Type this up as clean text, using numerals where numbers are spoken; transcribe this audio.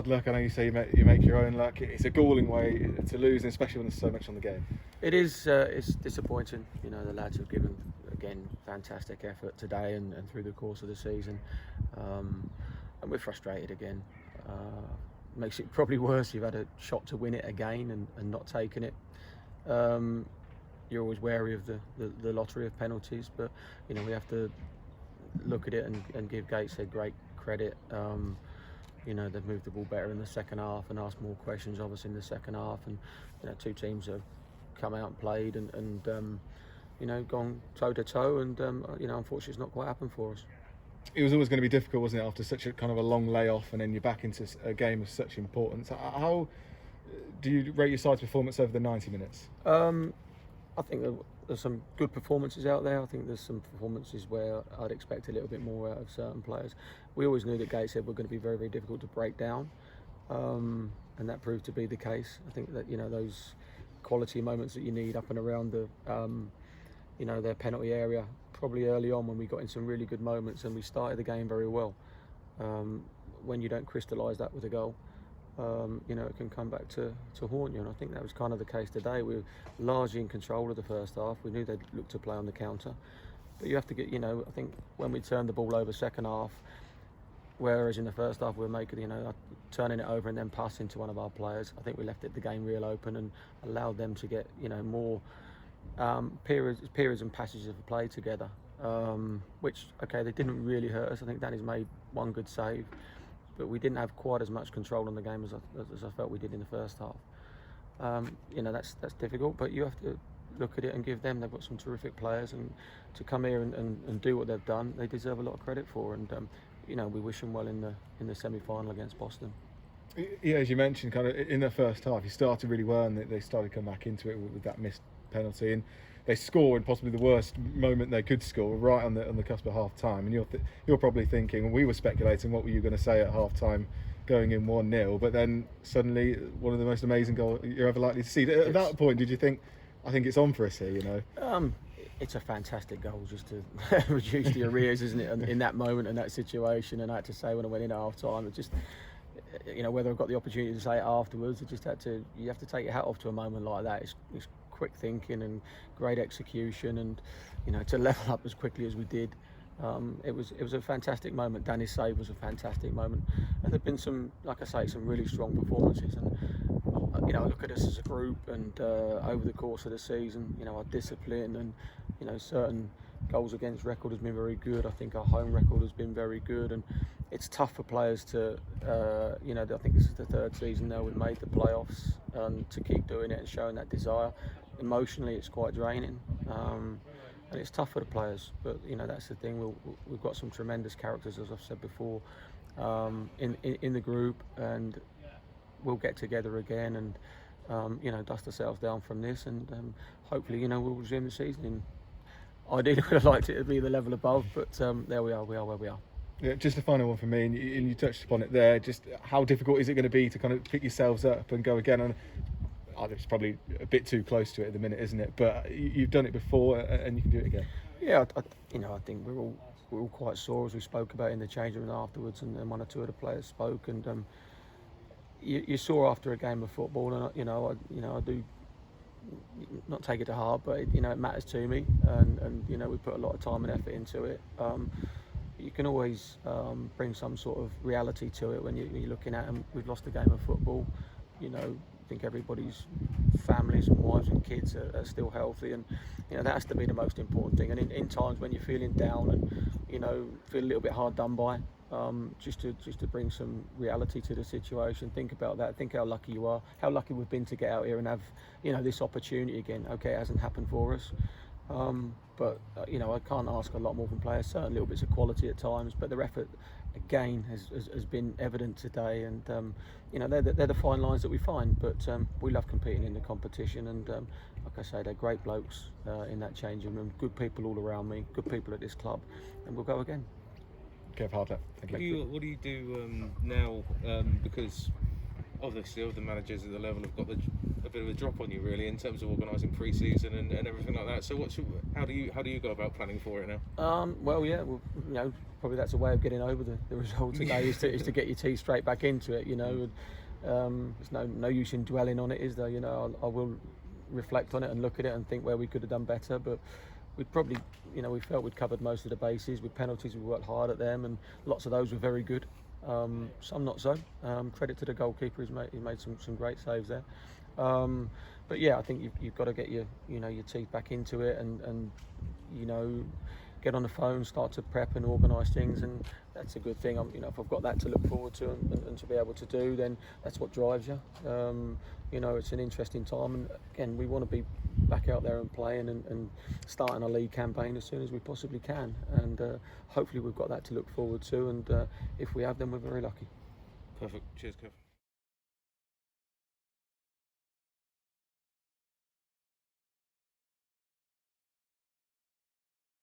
hard luck. I know you say you make your own luck. It's a galling way to lose, and especially when there's so much on the game. It is. It's disappointing. You know, the lads have given again fantastic effort today and through the course of the season, and we're frustrated again. Makes it probably worse. You've had a shot to win it again and not taking it. You're always wary of the lottery of penalties, but you know we have to look at it and give Gateshead great credit. You know, they've moved the ball better in the second half and asked more questions of us in the second half, and you know, two teams have come out and played and you know, gone toe to toe, and you know, unfortunately it's not quite happened for us. It was always going to be difficult, wasn't it, after such a kind of a long layoff and then you're back into a game of such importance. How do you rate your side's performance over the 90 minutes? I think there's some good performances out there. I think there's some performances where I'd expect a little bit more out of certain players. We always knew that Gateshead were going to be very, very difficult to break down, and that proved to be the case. I think that, you know, those quality moments that you need up and around the you know, their penalty area, probably early on when we got in some really good moments and we started the game very well. When you don't crystallise that with a goal, you know, it can come back to haunt you, and I think that was kind of the case today. We were largely in control of the first half. We knew they'd look to play on the counter, but you have to get, you know, I think when we turned the ball over second half, whereas in the first half we were making, you know, turning it over and then passing to one of our players, I think we left the game real open and allowed them to get, you know, more periods and passages of play together, which, okay, they didn't really hurt us. I think Danny's made one good save, but we didn't have quite as much control on the game as I felt we did in the first half. You know, that's difficult, but you have to look at it and give them. They've got some terrific players, and to come here and do what they've done, they deserve a lot of credit for. And you know, we wish them well in the semi-final against Boston. Yeah, as you mentioned, kind of in the first half, you started really well, and they started to come back into it with that missed penalty, and they score in possibly the worst moment they could score, right on the cusp of half time. And you're probably thinking, well, we were speculating, what were you going to say at half time, going in 1-0? But then suddenly, one of the most amazing goals you're ever likely to see. At that point, did you think, I think it's on for us here? You know, it's a fantastic goal just to reduce the arrears, isn't it? In that moment and that situation, and I had to say when I went in at half time, it just, you know, whether I've got the opportunity to say it afterwards, I just had to. You have to take your hat off to a moment like that. It's quick thinking and great execution, and you know, to level up as quickly as we did, it was a fantastic moment. Danny's save was a fantastic moment, and there've been some, like I say, some really strong performances. And you know, I look at us as a group, and over the course of the season, you know, our discipline and, you know, certain goals against record has been very good. I think our home record has been very good, and it's tough for players to, you know, I think this is the third season now we've made the playoffs, and to keep doing it and showing that desire. Emotionally, it's quite draining, and it's tough for the players. But you know, that's the thing. We've got some tremendous characters, as I've said before, in the group, and we'll get together again and you know, dust ourselves down from this, and hopefully, you know, we'll resume the season. Ideally, would have liked it to be the level above, but there we are. We are where we are. Yeah, just a final one for me, and you touched upon it there. Just how difficult is it going to be to kind of pick yourselves up and go again? And it's probably a bit too close to it at the minute, isn't it? But you've done it before, and you can do it again. Yeah, you know, I think we're all quite sore, as we spoke about in the change room afterwards, and then one or two of the players spoke, and you saw after a game of football, and you know, I do not take it to heart, but you know, it matters to me, and you know, we put a lot of time and effort into it. You can always bring some sort of reality to it when you're looking at them. We've lost a game of football. You know, I think everybody's families and wives and kids are still healthy, and you know, that has to be the most important thing. And in times when you're feeling down and, you know, feel a little bit hard done by, just to bring some reality to the situation. Think about that. Think how lucky you are. How lucky we've been to get out here and have, you know, this opportunity again. Okay, it hasn't happened for us, but you know, I can't ask a lot more from players. Certain little bits of quality at times, but their effort again has been evident today. And you know, they're the fine lines that we find. But we love competing in the competition, and like I say, they're great blokes in that changing room. Good people all around me. Good people at this club, and we'll go again. Kev, hard luck. Thank you. What do you do now? Because obviously, all the managers at the level have got the a bit of a drop on you really in terms of organising pre-season and everything like that. So how do you go about planning for it now? Well, yeah, well, you know, probably that's a way of getting over the result today is to get your teeth straight back into it. You know, there's no use in dwelling on it, is there? You know, I will reflect on it and look at it and think where we could have done better, but we'd probably, you know, we felt we'd covered most of the bases. With penalties, we worked hard at them, and lots of those were very good. Some not so. Credit to the goalkeeper; he made some great saves there. But yeah, I think you've got to get your teeth back into it, and you know, get on the phone, start to prep and organise things, and that's a good thing. If I've got that to look forward to and to be able to do, then that's what drives you. You know, it's an interesting time, and again, we want to be back out there and playing and starting a league campaign as soon as we possibly can, and hopefully we've got that to look forward to, and if we have, then we're very lucky. Perfect. Cheers, Kev.